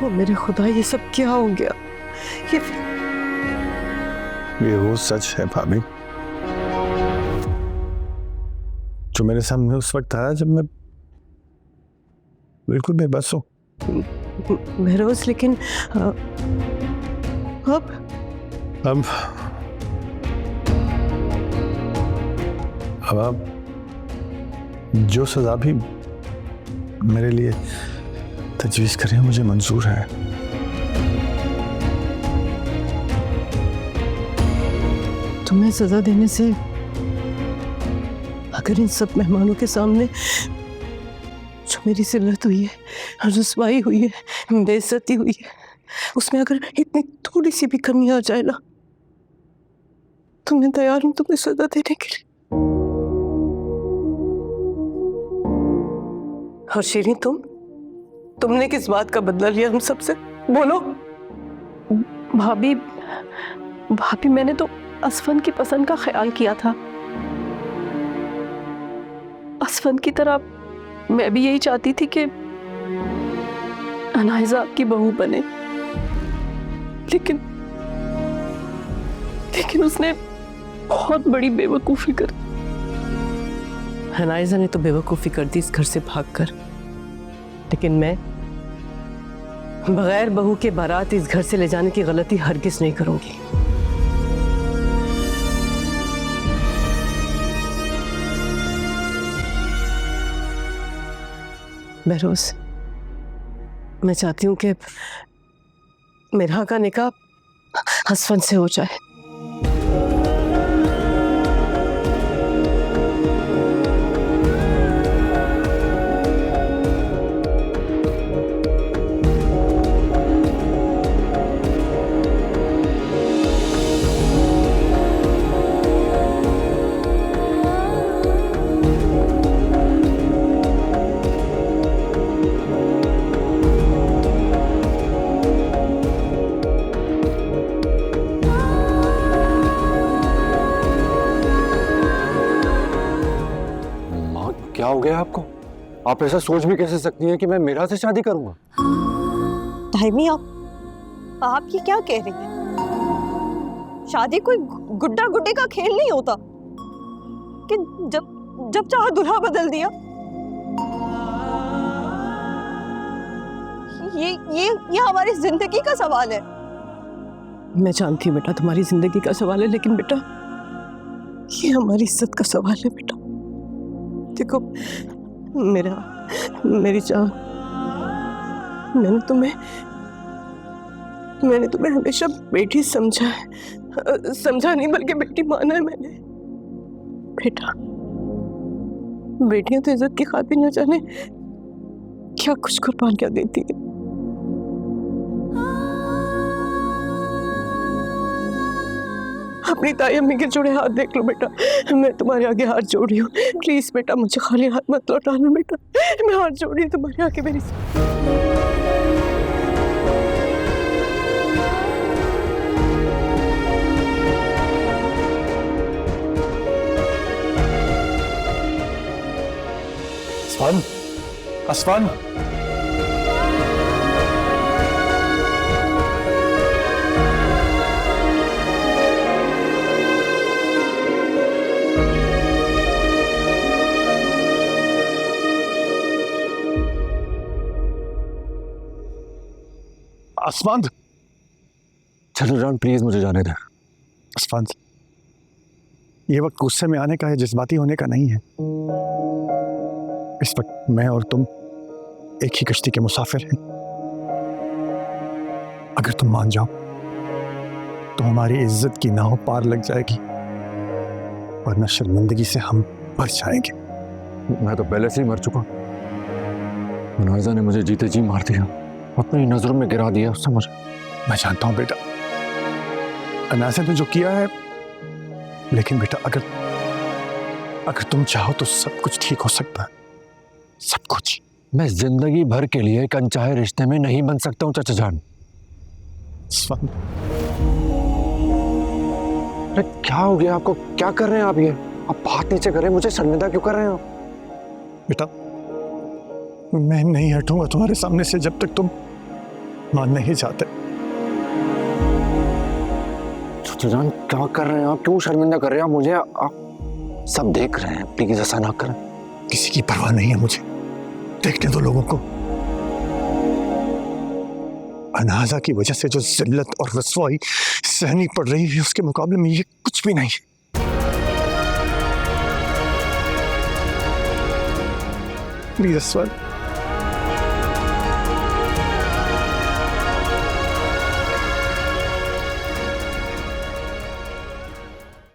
ओ मेरे खुदा, ये सब क्या हो गया? ये वो सच है भाभी जो मेरे सामने उस वक्त आया जब मैं बिल्कुल बेबस हूँ। महरोज, लेकिन अब आप जो सजा भी मेरे लिए तजवीज़ करें मुझे मंजूर है। तुम्हें सजा देने से अगर इन सब मेहमानों के सामने जो मेरी जिल्लत हुई है, रुसवाई हुई है, बेइज्जती हुई है, उसमें अगर इतनी थोड़ी सी भी कमी आ जाए ना, तो मैं तैयार हूं तुम्हें सजा देने के लिए। और शीरीन, तुमने किस बात का बदला लिया हम सबसे? बोलो। भाभी मैंने तो असफन की पसंद का ख्याल किया था। असफन की तरह मैं भी यही चाहती थी कि अनाइजा आपकी बहू बने, लेकिन उसने बहुत बड़ी बेवकूफ़ी कर। अनाइजा ने तो बेवकूफ़ी कर दी इस घर से भागकर, लेकिन मैं बगैर बहू के बारात इस घर से ले जाने की गलती हरगिज़ नहीं करूंगी। महरोज, मैं चाहती हूँ कि मेरा का निकाह असफन से हो जाए। क्या हो गया आपको? आप ऐसा सोच भी कैसे सकती हैं कि मैं मीरा से शादी करूंगा? ताइमी, आप ये क्या कह रही हैं? शादी कोई गुड्डा गुड्डी का खेल नहीं होता कि जब चाहा दूल्हा बदल दिया। ये हमारी जिंदगी का सवाल है। मैं जानती हूँ बेटा, तुम्हारी जिंदगी का सवाल है, लेकिन बेटा ये हमारी इज्जत का सवाल है। बेटा देखो, मेरी जान, मैंने तुम्हें हमेशा बेटी समझा है, समझा नहीं बल्कि बेटी माना है मैंने। बेटा, बेटियां तो इज्जत की खातिर न जाने क्या कुछ कुर्बानियां देती है। अपनी ताई अम्मी के जुड़े हाथ देख लो बेटा, मैं तुम्हारे आगे हाथ जोड़ रही हूँ। प्लीज बेटा, मुझे खाली हाथ मत लौटाना बेटा, मैं हाथ जोड़ रही हूँ तुम्हारे आगे। मेरी असफन, असफन, असफन, चलो जान, प्लीज मुझे जाने दे। असफन, ये वक्त गुस्से में आने का है, जज्बाती होने का नहीं है। इस वक्त मैं और तुम एक ही कश्ती के मुसाफिर हैं। अगर तुम मान जाओ तो हमारी इज्जत की नाव पार लग जाएगी, वरना शर्मिंदगी से हम भर जाएंगे। मैं तो पहले से ही मर चुका। अनाइजा ने मुझे जीते जी मार दिया, अपनी नजरों में गिरा दिया उससे मुझे। मैं जानता हूं बेटा, अनाइजा ने जो किया है, लेकिन बेटा अगर तुम चाहो तो सब कुछ ठीक हो सकता है, सब कुछ। मैं जिंदगी भर के लिए एक अनचाहे रिश्ते में नहीं बन सकता हूँ चाचा जान। अरे क्या हो गया आपको? क्या कर रहे हैं आप? ये आप हाथ नीचे करें, मुझे शर्मिंदा क्यों कर रहे हैं आप? बेटा, मैं नहीं हटूंगा तुम्हारे सामने से जब तक तुम मानना ही चाहते। चाचा जान क्या कर रहे हैं आप? क्यों शर्मिंदा कर रहे हैं आप मुझे? आप सब देख रहे हैं, प्लीज ऐसा ना करें। किसी की परवाह नहीं है मुझे, देखने दो लोगों को। अनाजा की वजह से जो जिल्लत और रसवाई सहनी पड़ रही है उसके मुकाबले में ये कुछ भी नहीं है। प्लीज अस्वर,